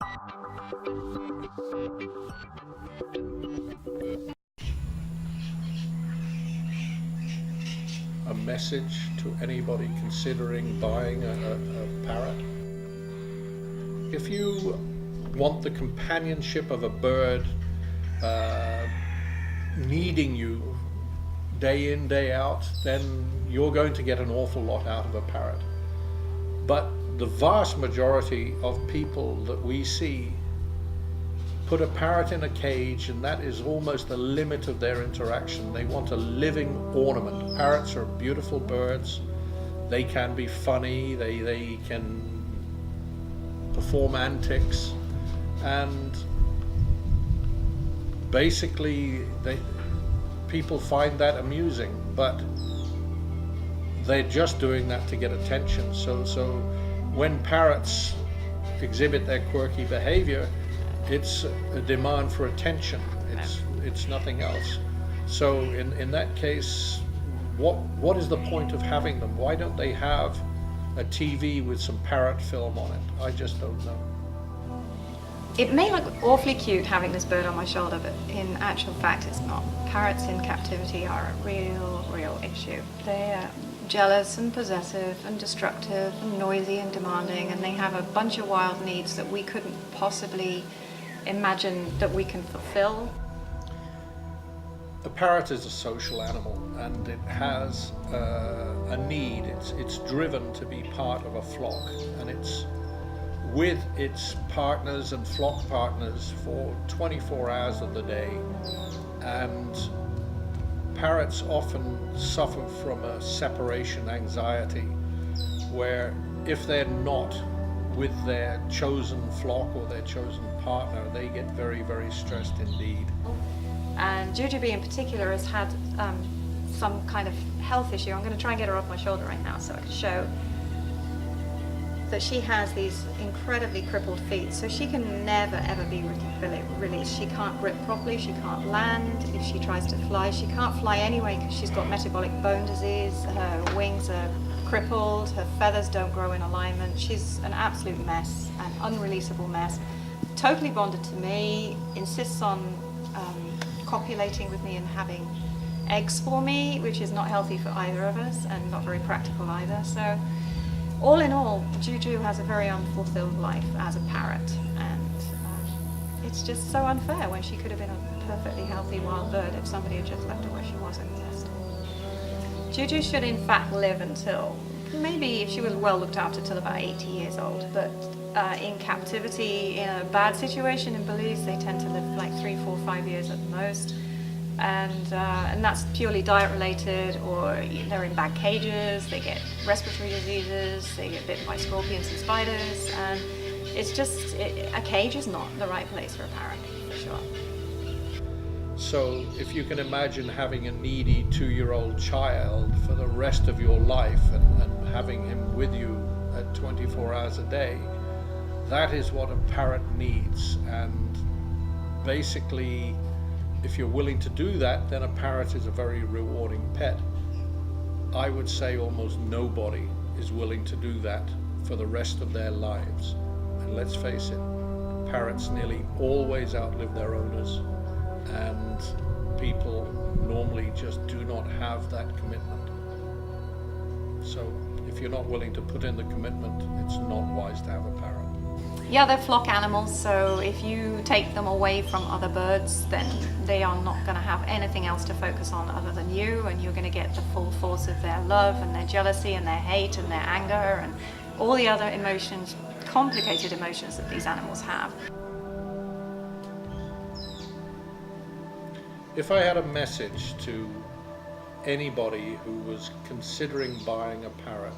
A message to anybody considering buying a parrot. If you want the companionship of a bird needing you day in, day out, then you're going to get an awful lot out of a parrot. But the vast majority of people that we see put a parrot in a cage, and that is almost the limit of their interaction. They want a living ornament. Parrots are beautiful birds. They can be funny, they can perform antics, and basically people find that amusing, but they're just doing that to get attention. So when parrots exhibit their quirky behavior, it's a demand for attention. It's nothing else. So in that case, what is the point of having them? Why don't they have a TV with some parrot film on it? I just don't know. It may look awfully cute having this bird on my shoulder, but in actual fact it's not. Parrots in captivity are a real issue. They're jealous and possessive and destructive and noisy and demanding, and they have a bunch of wild needs that we couldn't possibly imagine that we can fulfill. A parrot is a social animal, and it has a need. It's driven to be part of a flock, and it's with its partners and flock partners for 24 hours of the day. And parrots often suffer from a separation anxiety, where if they're not with their chosen flock or their chosen partner, they get very, very stressed indeed. And Jujubee in particular has had some kind of health issue. I'm going to try and get her off my shoulder right now so I can show that she has these incredibly crippled feet, so she can never ever be released. She can't grip properly, she can't land. If she tries to fly, she can't fly anyway because she's got metabolic bone disease, her wings are crippled, her feathers don't grow in alignment. She's an absolute mess, an unreleasable mess. Totally bonded to me, insists on copulating with me and having eggs for me, which is not healthy for either of us and not very practical either. So all in all, Juju has a very unfulfilled life as a parrot, and it's just so unfair when she could have been a perfectly healthy wild bird if somebody had just left her where she was and nest. Juju should in fact live until, maybe if she was well looked after, till about 80 years old, but in captivity, in a bad situation in Belize, they tend to live like 3, 4, 5 years at the most. And that's purely diet related, or they're in bad cages, they get respiratory diseases, they get bitten by scorpions and spiders, and it's just, a cage is not the right place for a parrot, for sure. So if you can imagine having a needy 2-year-old child for the rest of your life and having him with you at 24 hours a day, that is what a parrot needs. And basically, if you're willing to do that, then a parrot is a very rewarding pet. I would say almost nobody is willing to do that for the rest of their lives. And let's face it, parrots nearly always outlive their owners, and people normally just do not have that commitment. So if you're not willing to put in the commitment, it's not wise to have a parrot. Yeah, they're flock animals, so if you take them away from other birds, then they are not going to have anything else to focus on other than you, and you're going to get the full force of their love and their jealousy and their hate and their anger and all the other emotions, complicated emotions that these animals have. If I had a message to anybody who was considering buying a parrot,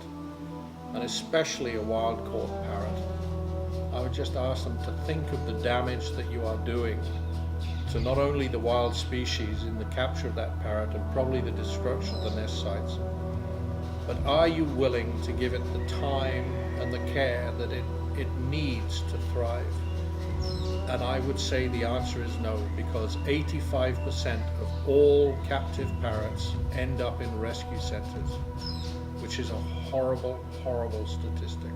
and especially a wild-caught parrot, I would just ask them to think of the damage that you are doing to not only the wild species in the capture of that parrot and probably the destruction of the nest sites, but are you willing to give it the time and the care that it needs to thrive? And I would say the answer is no, because 85% of all captive parrots end up in rescue centers, which is a horrible, horrible statistic.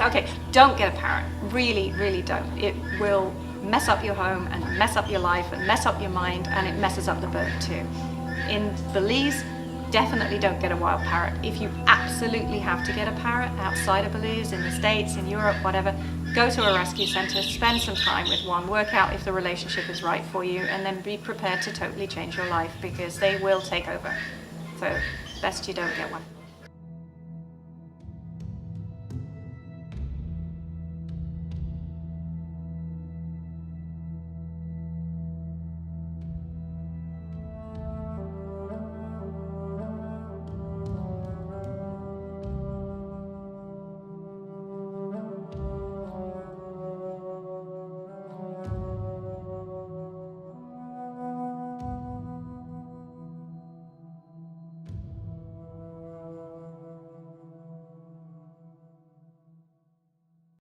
Okay, don't get a parrot. Really, really don't. It will mess up your home and mess up your life and mess up your mind, and it messes up the bird too. In Belize, definitely don't get a wild parrot. If you absolutely have to get a parrot outside of Belize, in the States, in Europe, whatever, go to a rescue center, spend some time with one, work out if the relationship is right for you, and then be prepared to totally change your life, because they will take over. So best you don't get one.